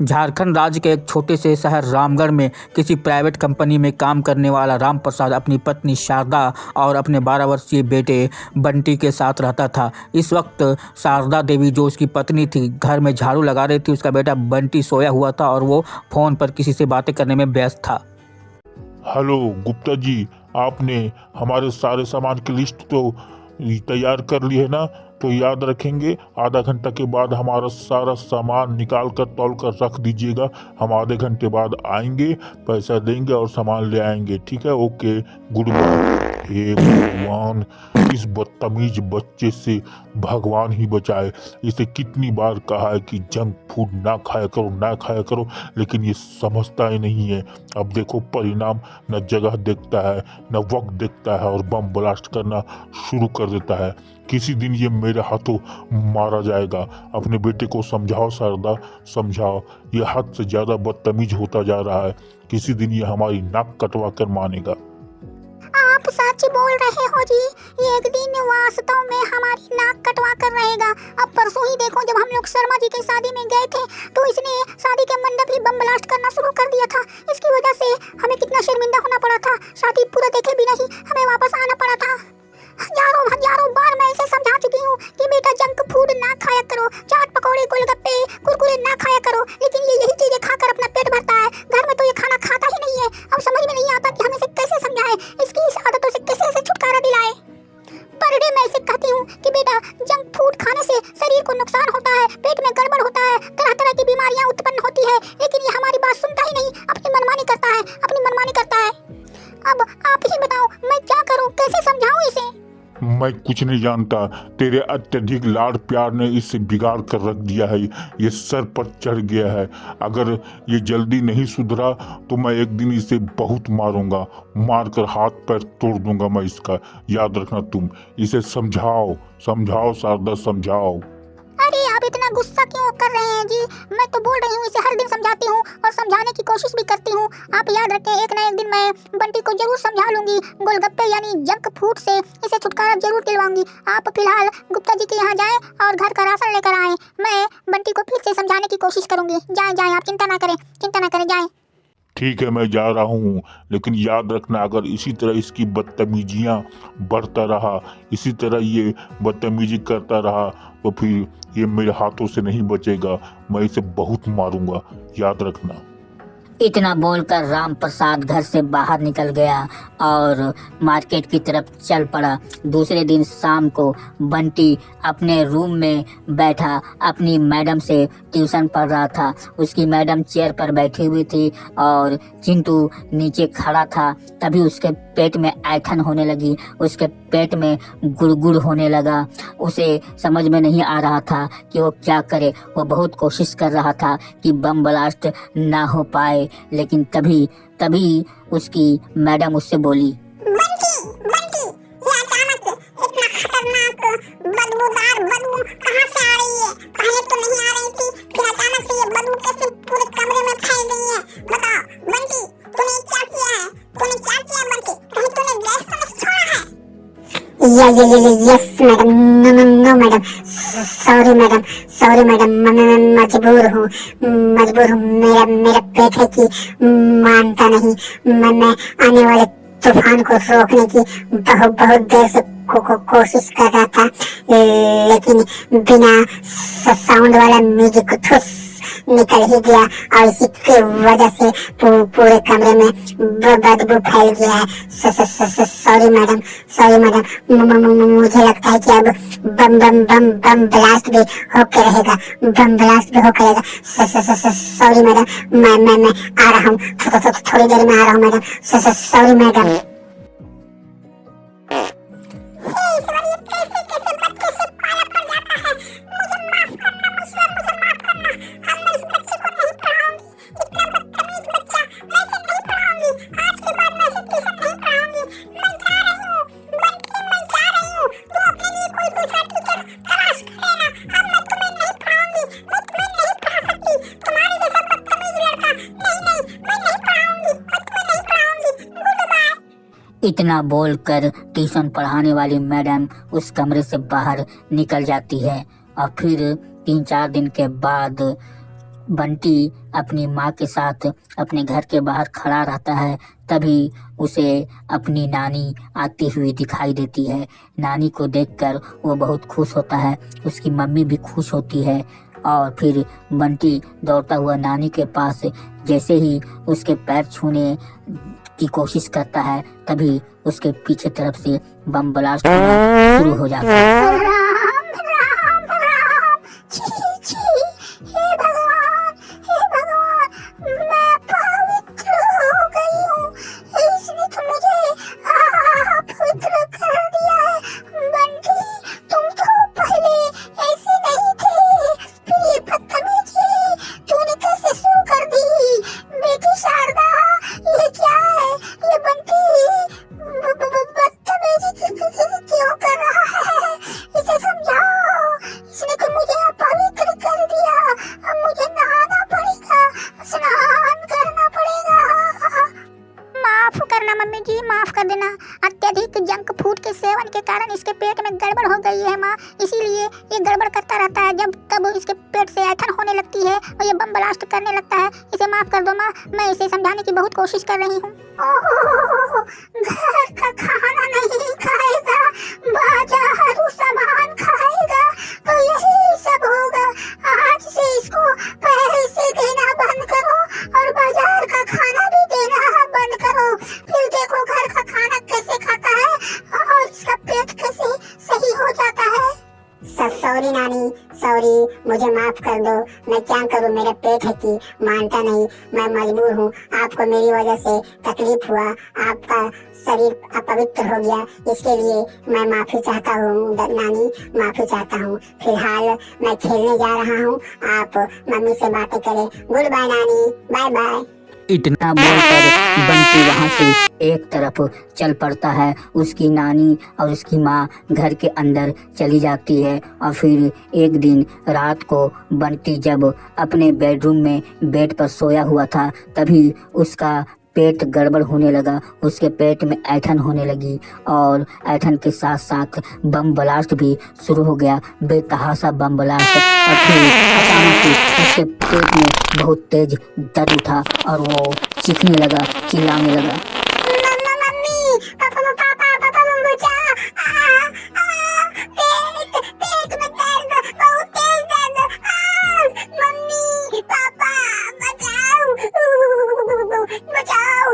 झारखंड राज्य के एक छोटे से शहर रामगढ़ में किसी प्राइवेट कंपनी में काम करने वाला राम प्रसाद अपनी पत्नी शारदा और अपने 12 वर्षीय बेटे बंटी के साथ रहता था। इस वक्त शारदा देवी जो उसकी पत्नी थी घर में झाड़ू लगा रही थी। उसका बेटा बंटी सोया हुआ था और वो फोन पर किसी से बातें करने में व्यस्त था। हेलो गुप्ता जी, आपने हमारे सारे सामान की लिस्ट तो तैयार कर ली है ना? तो याद रखेंगे, आधा घंटा के बाद हमारा सारा सामान निकाल कर तौल कर रख दीजिएगा। हम आधे घंटे बाद आएंगे, पैसा देंगे और सामान ले आएंगे। ठीक है? Okay, good bye. हे भगवान, इस बदतमीज बच्चे से भगवान ही बचाए। इसे कितनी बार कहा है कि जंक फूड ना खाया करो, ना खाया करो, लेकिन ये समझता ही नहीं है। अब देखो परिणाम, न जगह देखता है न वक्त देखता है और बम ब्लास्ट करना शुरू कर देता है। किसी दिन ये मेरे हाथों मारा जाएगा। अपने बेटे को समझाओ शारदा, समझाओ। ये हद से ज्यादा बदतमीज होता जा रहा है। किसी दिन ये हमारी नाक कटवा कर मानेगा। आप सच बोल रहे हो जी, ये एक दिन वास्तव में हमारी नाक कटवा कर रहेगा। अब परसों ही देखो, जब हम लोग शर्मा जी की शादी में गए थे तो इसने शादी के मंडप ही बम ब्लास्ट करना शुरू कर दिया था। इसकी वजह से हमें कितना शर्मिंदा होना पड़ा था। शादी पूरा देखे भी नहीं, हमें वापस आना पड़ा था। हजारों बार मैं इसे समझा चुकी हूँ कि बेटा जंक फूड ना खाया करो, चाट पकौड़े गोलगप्पे कुरकुरे ना खाया करो, लेकिन ये यही चीजें खाकर अपना पेट भरता है। घर में तो ये खाना खाता ही नहीं है। अब समझ में नहीं आता कि हम इसे कैसे समझाएं, इसकी इस आदतों से कैसे इसे छुटकारा दिलाएं। पर डे मैं इसे कहती हूँ कि बेटा जंक फूड खाने से शरीर को नुकसान होता है, पेट में गड़बड़ होता है, तरह तरह की बीमारियां उत्पन्न होती है, लेकिन ये हमारी बात सुनता ही नहीं, अपनी मनमानी करता है, अपनी मनमानी करता है। अब आप ही बताओ, मैं क्या करूँ, कैसे समझाऊं इसे? मैं कुछ नहीं जानता, तेरे अत्यधिक लाड़ प्यार ने इसे बिगाड़ कर रख दिया है। ये सर पर चढ़ गया है। अगर ये जल्दी नहीं सुधरा तो मैं एक दिन इसे बहुत मारूंगा, मारकर हाथ पैर तोड़ दूंगा मैं इसका। याद रखना तुम। इसे समझाओ, समझाओ शारदा, समझाओ। अरे आप इतना गुस्सा क्यों कर रहे हैं जी? मैं तो बोल रही हूँ, इसे हर दिन समझाती हूँ और समझाने की कोशिश भी करती हूँ। आप याद रखें, एक ना एक दिन मैं बंटी को जरूर समझा लूंगी। गोलगप्पे यानी जंक फूड से इसे छुटकारा जरूर दिलवाऊंगी। आप फिलहाल गुप्ता जी के यहाँ जाएं और घर का राशन लेकर आएं। मैं बंटी को फिर से समझाने की कोशिश करूंगी। जाएं, आप चिंता ना करें, जाएं। ठीक है, मैं जा रहा हूँ, लेकिन याद रखना, अगर इसी तरह इसकी बदतमीजियाँ बढ़ता रहा, इसी तरह ये बदतमीजी करता रहा, तो फिर ये मेरे हाथों से नहीं बचेगा। मैं इसे बहुत मारूंगा, याद रखना। इतना बोलकर राम प्रसाद घर से बाहर निकल गया और मार्केट की तरफ चल पड़ा। दूसरे दिन शाम को बंटी अपने रूम में बैठा अपनी मैडम से ट्यूशन पढ़ रहा था। उसकी मैडम चेयर पर बैठी हुई थी और चिंटू नीचे खड़ा था। तभी उसके पेट में ऐंठन होने लगी, उसके पेट में गुड़गुड़ होने लगा। उसे समझ में नहीं आ रहा था कि वो क्या करे। वो बहुत कोशिश कर रहा था कि बम ब्लास्ट ना हो पाए, लेकिन तभी उसकी मैडम उससे बोली, बंटी, ये अचानक इतना खतरनाक बदबूदार बदबू कहाँ से आ रही है? पहले तो नहीं आ रही थी, फिर अचानक से ये बदबू कैसे पूरे कमरे में फैल गई है? बताओ बंटी, तूने क्या किया है? बंटी? कहीं तूने गैस तो नहीं छोड़ा है? Yes madam, no madam, sorry madam, मैं मजबूर हूँ। मेरा पेट है कि मानता नहीं। मैं आने वाले तूफान को रोकने की बहुत देर से कोशिश कर रहा था, लेकिन बिना साउंड वाला म्यूजिक ठुस निकल ही गया और इसी की वजह से पूरे कमरे में बदबू फैल गया है। सॉरी मैडम, मुझे लगता है कि अब बम ब्लास्ट भी होके रहेगा। सॉरी मैडम, मैं आ रहा हूँ, थोड़ी देर में आ रहा हूँ मैडम। Sorry madam. इतना बोलकर ट्यूशन पढ़ाने वाली मैडम उस कमरे से बाहर निकल जाती है। और फिर 3-4 दिन के बाद बंटी अपनी माँ के साथ अपने घर के बाहर खड़ा रहता है, तभी उसे अपनी नानी आती हुई दिखाई देती है। नानी को देखकर वो बहुत खुश होता है, उसकी मम्मी भी खुश होती है और फिर बंटी दौड़ता हुआ नानी के पास जैसे ही उसके पैर छूने की कोशिश करता है, तभी उसके पीछे तरफ से बम ब्लास्ट होना शुरू हो जाता है। राम राम राम, छी छी, हे भगवान, मैं पवित्र हो गई हूँ। इसने तो मुझे अपवित्र कर दिया है। बंटी, तुम तो पहले ऐसे नहीं थे, फिर ये बदतमीजी तूने कैसे शुरू कर दी? बेटी शारदा, ये क्या है? ये बंटी बदतमीजी क्यों कर रहा है? इसे समझाओ। इसने तो मुझे अपवित्र कर दिया। अब मुझे नहाना पड़ेगा, स्नान करना पड़ेगा। माफ करना मम्मी जी, माफ कर देना। अत्यधिक जंक फूड के सेवन के कारण इसके पेट में गड़बड़ हो गई है माँ, इसीलिए ये गड़बड़ करता रहता है। जब तब इसके पेट से ऐठन होने लगती है और ये बम ब्लास्ट करने लगता है। इसे माफ कर दो माँ, मैं इसे समझाने की बहुत कोशिश कर रही हूँ। घर का खाना नहीं खाएगा, बाजारू सामान खाएगा, तो यही सब होगा। आज से इसको पैसे देना बंद करो और बाजार का खाना भी देना बंद करो। फिर देखो घर का खाना कैसे खाता है और इसका पेट कैसे सही हो जाता है। सॉरी नानी, सॉरी, मुझे माफ कर दो। मैं क्या करूं, मेरा पेट है कि मानता नहीं। मैं मजबूर हूँ, आपको मेरी वजह से तकलीफ हुआ, आपका शरीर अपवित्र हो गया, इसके लिए मैं माफी चाहता हूँ नानी, माफी चाहता हूँ। फिलहाल मैं खेलने जा रहा हूँ, आप मम्मी से बातें करें। गुड बाय नानी, बाय बाय। इतना बोलकर बंटी वहाँ से एक तरफ चल पड़ता है। उसकी नानी और उसकी माँ घर के अंदर चली जाती है और फिर एक दिन रात को बंटी जब अपने बेडरूम में बेड पर सोया हुआ था, तभी उसका पेट गड़बड़ होने लगा। उसके पेट में ऐठन होने लगी और ऐठन के साथ साथ बम ब्लास्ट भी शुरू हो गया, बेतहाशा बम ब्लास्ट। और फिर अचानक ही उसके पेट में बहुत तेज दर्द उठा और वो चीखने लगा, चिल्लाने लगा। मम्मी, पापा, मुझे पेट में दर्द, बहुत तेज दर्द। मम्मी, पापा, बचाओ, बचाओ,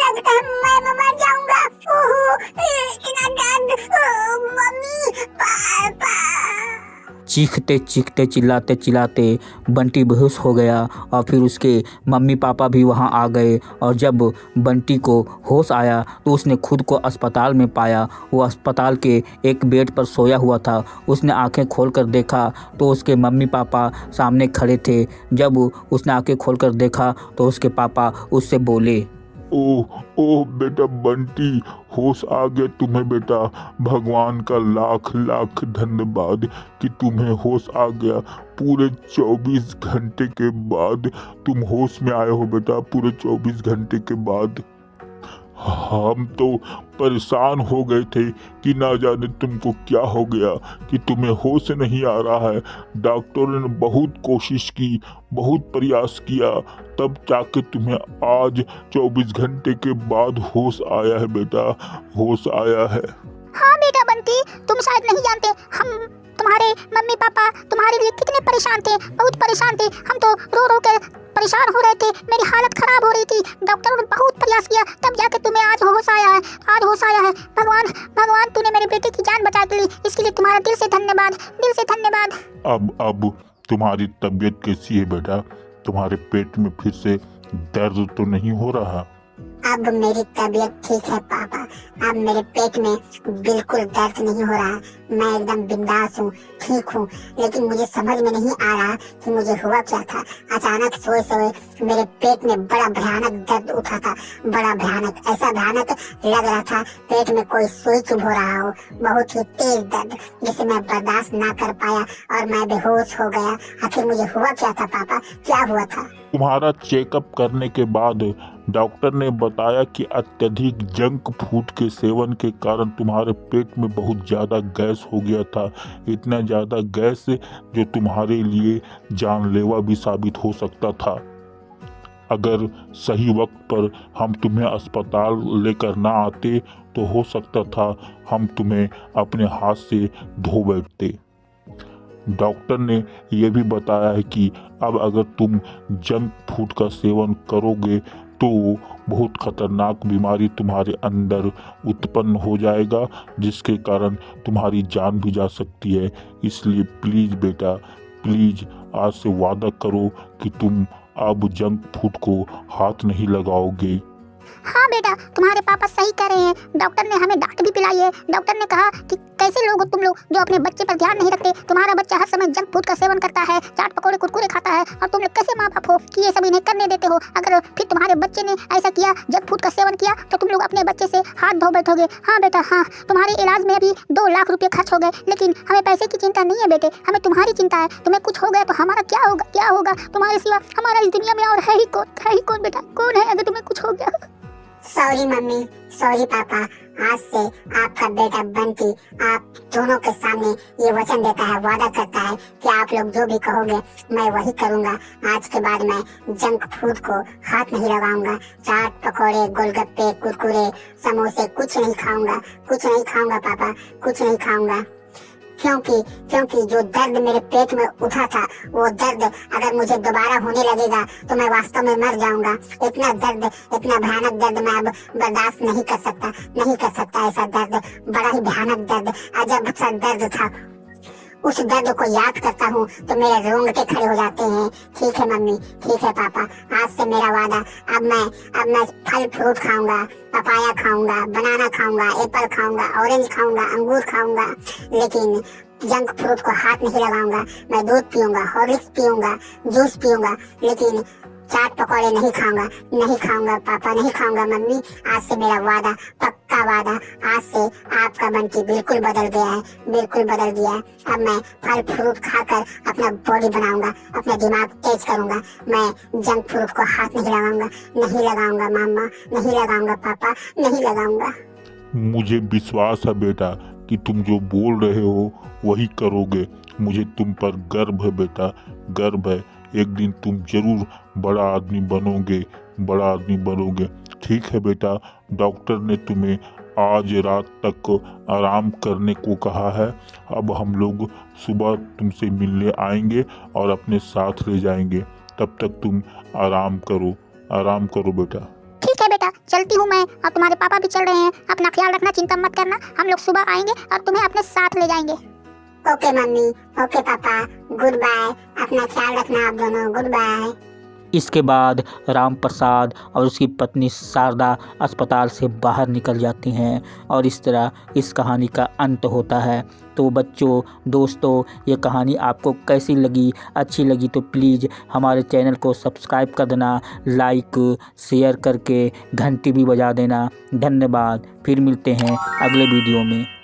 लगता है मैं मर जाऊंगा। इतना दर्द, मम्मी, पापा। चीखते चीखते चिल्लाते चिल्लाते बंटी बेहोश हो गया और फिर उसके मम्मी पापा भी वहां आ गए। और जब बंटी को होश आया तो उसने खुद को अस्पताल में पाया। वो अस्पताल के एक बेड पर सोया हुआ था। उसने आंखें खोलकर देखा तो उसके मम्मी पापा सामने खड़े थे। जब उसने आंखें खोलकर देखा तो उसके पापा उससे बोले, ओह बेटा बंटी, होश आ गया तुम्हें बेटा। भगवान का लाख लाख धन्यवाद कि तुम्हें होश आ गया। पूरे 24 घंटे के बाद तुम होश में आए हो बेटा, पूरे 24 घंटे के बाद। हम तो परेशान हो गए थे कि ना जाने तुमको क्या हो गया कि तुम्हें होश नहीं आ रहा है। डॉक्टरों ने बहुत कोशिश की, बहुत प्रयास किया, तब जाके तुम्हें आज 24 घंटे के बाद होश आया है बेटा, होश आया है। हाँ बेटा बंटी, तुम शायद नहीं जानते, हम तुम्हारे मम्मी पापा तुम्हारे लिए कितने परेशान थे, बहुत परेशान थे। हम तो रो रो कर परेशान हो रहे थे, मेरी हालत खराब हो रही थी। डॉक्टरों ने बहुत प्रयास किया, तब जाके तुम्हें आज होश आया है, आज होश आया है। भगवान तूने मेरे बेटे की जान बचा ली, इसके लिए तुम्हारा दिल से धन्यवाद, दिल से धन्यवाद। अब तुम्हारी तबीयत कैसी है बेटा? तुम्हारे पेट में फिर से दर्द तो नहीं हो रहा? अब मेरी तबीयत ठीक है पापा, अब मेरे पेट में बिल्कुल दर्द नहीं हो रहा। मैं एकदम बिंदास हूँ, ठीक हूँ। लेकिन मुझे समझ में नहीं आ रहा कि मुझे हुआ क्या था। अचानक सोए सोए मेरे पेट में बड़ा भयानक दर्द उठा था, बड़ा भयानक, ऐसा भयानक लग रहा था पेट में कोई सुई चुभ हो रहा हो। बहुत ही तेज दर्द जिसे मैं बर्दाश्त ना कर पाया और मैं बेहोश हो गया। आखिर मुझे हुआ क्या था पापा, क्या हुआ था? तुम्हारा चेकअप करने के बाद डॉक्टर ने बताया कि अत्यधिक जंक फूड के सेवन के कारण तुम्हारे पेट में बहुत ज़्यादा गैस हो गया था। इतना ज़्यादा गैस जो तुम्हारे लिए जानलेवा भी साबित हो सकता था। अगर सही वक्त पर हम तुम्हें अस्पताल लेकर ना आते तो हो सकता था हम तुम्हें अपने हाथ से धो बैठते। डॉक्टर ने यह भी बताया है कि अब अगर तुम जंक फूड का सेवन करोगे तो बहुत खतरनाक बीमारी तुम्हारे अंदर उत्पन्न हो जाएगा, जिसके कारण तुम्हारी जान भी जा सकती है। इसलिए प्लीज़ बेटा, प्लीज़ आज से वादा करो कि तुम अब जंक फूड को हाथ नहीं लगाओगे। हाँ बेटा, तुम्हारे पापा सही कह रहे हैं। डॉक्टर ने हमें डांट भी पिलाई है। डॉक्टर ने कहा कि कैसे लोग हो तुम लोग जो अपने बच्चे पर ध्यान नहीं रखते। तुम्हारा बच्चा हर समय जंक फूड का सेवन करता है, चाट पकौड़े कुरकुरे खाता है, और तुम लोग कैसे माँ बाप हो कि ये सब इन्हें करने देते हो। अगर फिर तुम्हारे बच्चे ने ऐसा किया, जंक फूड का सेवन किया, तो तुम लोग अपने बच्चे से हाथ धो बैठोगे। हाँ बेटा, हाँ, तुम्हारे इलाज में अभी 2 लाख रुपये खर्च हो गए, लेकिन हमें पैसे की चिंता नहीं है बेटे, हमें तुम्हारी चिंता है। तुम्हें कुछ हो गया तो हमारा क्या होगा, क्या होगा? तुम्हारे सिवा हमारा इस दुनिया में और है ही कौन बेटा, कौन है अगर तुम्हें कुछ हो गया? सॉरी मम्मी, सॉरी पापा। आज से आपका बेटा बंटी आप दोनों के सामने ये वचन देता है, वादा करता है कि आप लोग जो भी कहोगे मैं वही करूंगा। आज के बाद मैं जंक फूड को हाथ नहीं लगाऊंगा। चाट पकौड़े, गोलगप्पे, कुरकुरे, समोसे कुछ नहीं खाऊंगा पापा, कुछ नहीं खाऊंगा। क्योंकि जो दर्द मेरे पेट में उठा था, वो दर्द अगर मुझे दोबारा होने लगेगा तो मैं वास्तव में मर जाऊंगा। इतना दर्द, इतना भयानक दर्द मैं अब बर्दाश्त नहीं कर सकता। ऐसा दर्द, बड़ा ही भयानक दर्द, अजब सा दर्द था। उस दर्द को याद करता हूँ तो मेरे रोंगटे खड़े हो जाते हैं। ठीक है मम्मी, ठीक है पापा, आज से मेरा वादा। अब मैं फल फ्रूट खाऊंगा, पपाया खाऊंगा, बनाना खाऊंगा, एप्पल खाऊंगा, ऑरेंज खाऊंगा, अंगूर खाऊंगा, लेकिन जंक फूड को हाथ नहीं लगाऊंगा। मैं दूध पीऊंगा, हॉर्लिक्स पीऊंगा, जूस पीऊंगा, लेकिन चाट पकौड़े नहीं खाऊंगा पापा, नहीं खाऊंगा मम्मी। आज से मेरा वादा, पक्का वादा। आज से आपका बंटी बिल्कुल बदल गया है। अब मैं फल फ्रूट खाकर अपना बॉडी बनाऊंगा, अपना दिमाग तेज करूंगा। मैं जंक फूड को हाथ नहीं लगाऊंगा मामा, नहीं लगाऊंगा पापा, नहीं लगाऊंगा। मुझे विश्वास है बेटा कि तुम जो बोल रहे हो वही करोगे। मुझे तुम पर गर्व है बेटा, गर्व है। एक दिन तुम जरूर बड़ा आदमी बनोगे। ठीक है बेटा, डॉक्टर ने तुम्हें आज रात तक आराम करने को कहा है। अब हम लोग सुबह तुमसे मिलने आएंगे और अपने साथ ले जाएंगे। तब तक तुम आराम करो बेटा। ठीक है बेटा, चलती हूँ मैं, और तुम्हारे पापा भी चल रहे हैं। अपना ख्याल रखना, चिंता मत करना। हम लोग सुबह आएंगे और तुम्हें अपने साथ ले जाएंगे। ओके मम्मी, ओके पापा, गुड बाय। अपना ख्याल रखना आप दोनों, गुड बाय। इसके बाद राम प्रसाद और उसकी पत्नी शारदा अस्पताल से बाहर निकल जाती हैं और इस तरह इस कहानी का अंत होता है। तो बच्चों, दोस्तों, ये कहानी आपको कैसी लगी? अच्छी लगी तो प्लीज़ हमारे चैनल को सब्सक्राइब कर देना, लाइक शेयर करके घंटी भी बजा देना। धन्यवाद। फिर मिलते हैं अगले वीडियो में।